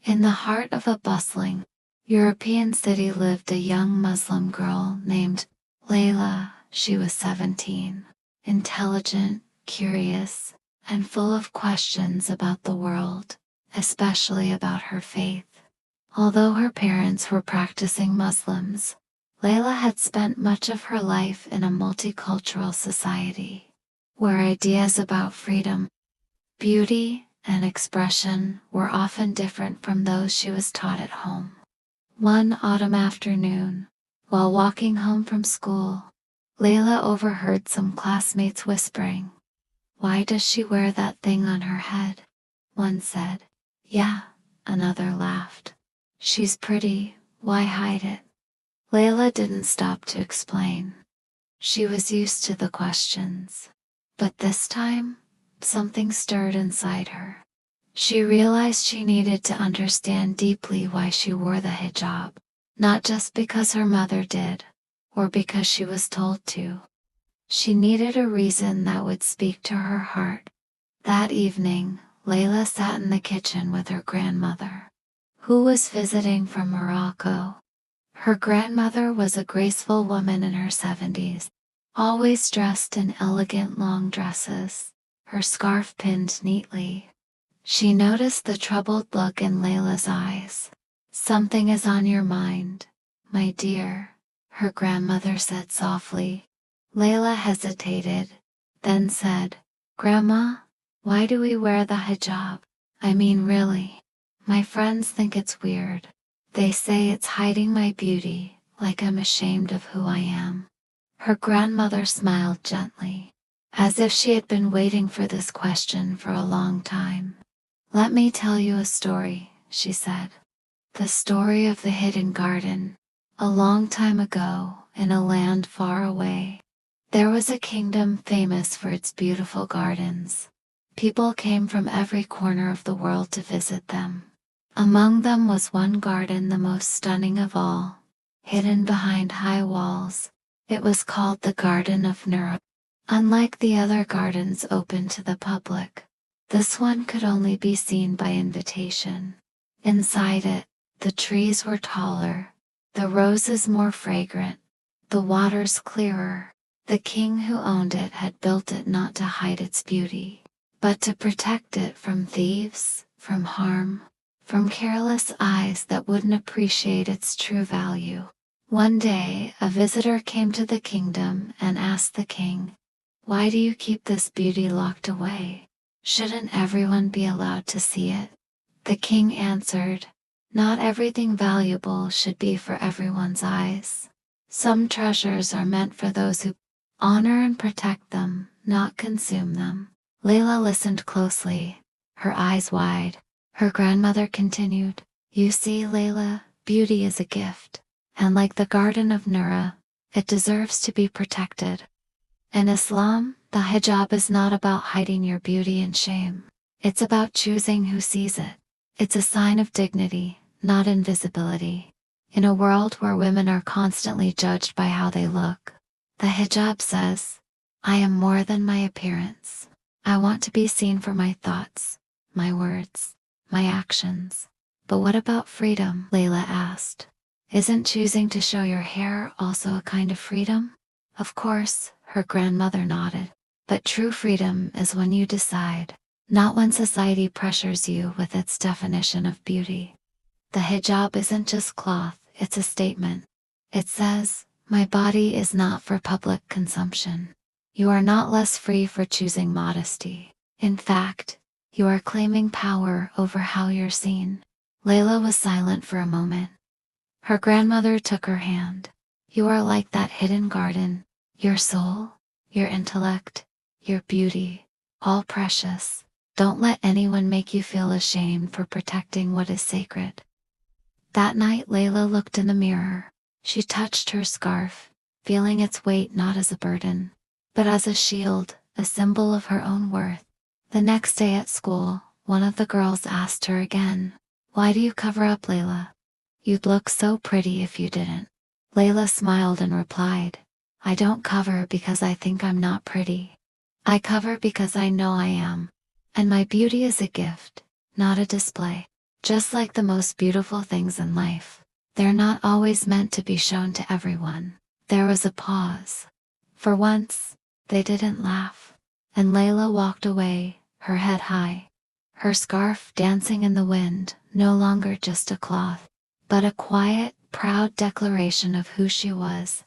In the heart of a bustling European city lived a young Muslim girl named Layla. She was 17, intelligent, curious, and full of questions about the world, especially about her faith. Although her parents were practicing Muslims, Layla had spent much of her life in a multicultural society, where ideas about freedom, beauty, and expression were often different from those she was taught at home. One autumn afternoon, while walking home from school, Layla overheard some classmates whispering, "Why does she wear that thing on her head?" One said, "Yeah," another laughed. "She's pretty, why hide it?" Layla didn't stop to explain. She was used to the questions. But this time, something stirred inside her. She realized she needed to understand deeply why she wore the hijab, not just because her mother did, or because she was told to. She needed a reason that would speak to her heart. That evening, Layla sat in the kitchen with her grandmother, who was visiting from Morocco. Her grandmother was a graceful woman in her 70s, always dressed in elegant long dresses, her scarf pinned neatly. She noticed the troubled look in Layla's eyes. "Something is on your mind, my dear," her grandmother said softly. Layla hesitated, then said, "Grandma, why do we wear the hijab? I mean really. My friends think it's weird. They say it's hiding my beauty, like I'm ashamed of who I am." Her grandmother smiled gently, as if she had been waiting for this question for a long time. "Let me tell you a story," she said. "The story of the hidden garden. A long time ago, in a land far away, there was a kingdom famous for its beautiful gardens. People came from every corner of the world to visit them. Among them was one garden, the most stunning of all, hidden behind high walls. It was called the Garden of Nur. Unlike the other gardens open to the public, this one could only be seen by invitation. Inside it, the trees were taller, the roses more fragrant, the waters clearer. The king who owned it had built it not to hide its beauty, but to protect it from thieves, from harm, from careless eyes that wouldn't appreciate its true value. One day, a visitor came to the kingdom and asked the king, "Why do you keep this beauty locked away? Shouldn't everyone be allowed to see it?" The king answered, "Not everything valuable should be for everyone's eyes. Some treasures are meant for those who honor and protect them, not consume them." Layla listened closely, her eyes wide. Her grandmother continued, "You see, Layla, beauty is a gift, and like the Garden of Nura, it deserves to be protected. In Islam, the hijab is not about hiding your beauty and shame. It's about choosing who sees it. It's a sign of dignity, not invisibility. In a world where women are constantly judged by how they look, the hijab says, I am more than my appearance. I want to be seen for my thoughts, my words, my actions." "But what about freedom?" Layla asked. "Isn't choosing to show your hair also a kind of freedom?" "Of course," her grandmother nodded. "But true freedom is when you decide, not when society pressures you with its definition of beauty." The hijab isn't just cloth, it's a statement. It says, "My body is not for public consumption." You are not less free for choosing modesty. In fact, you are claiming power over how you're seen. Layla was silent for a moment. Her grandmother took her hand. "You are like that hidden garden, your soul, your intellect, your beauty, all precious. Don't let anyone make you feel ashamed for protecting what is sacred." That night Layla looked in the mirror. She touched her scarf, feeling its weight not as a burden, but as a shield, a symbol of her own worth. The next day at school, one of the girls asked her again, "Why do you cover up, Layla? You'd look so pretty if you didn't." Layla smiled and replied, "I don't cover because I think I'm not pretty. I cover because I know I am. And my beauty is a gift, not a display." Just like the most beautiful things in life, they're not always meant to be shown to everyone. There was a pause. For once, they didn't laugh. And Layla walked away, her head high, her scarf dancing in the wind, no longer just a cloth, but a quiet, proud declaration of who she was.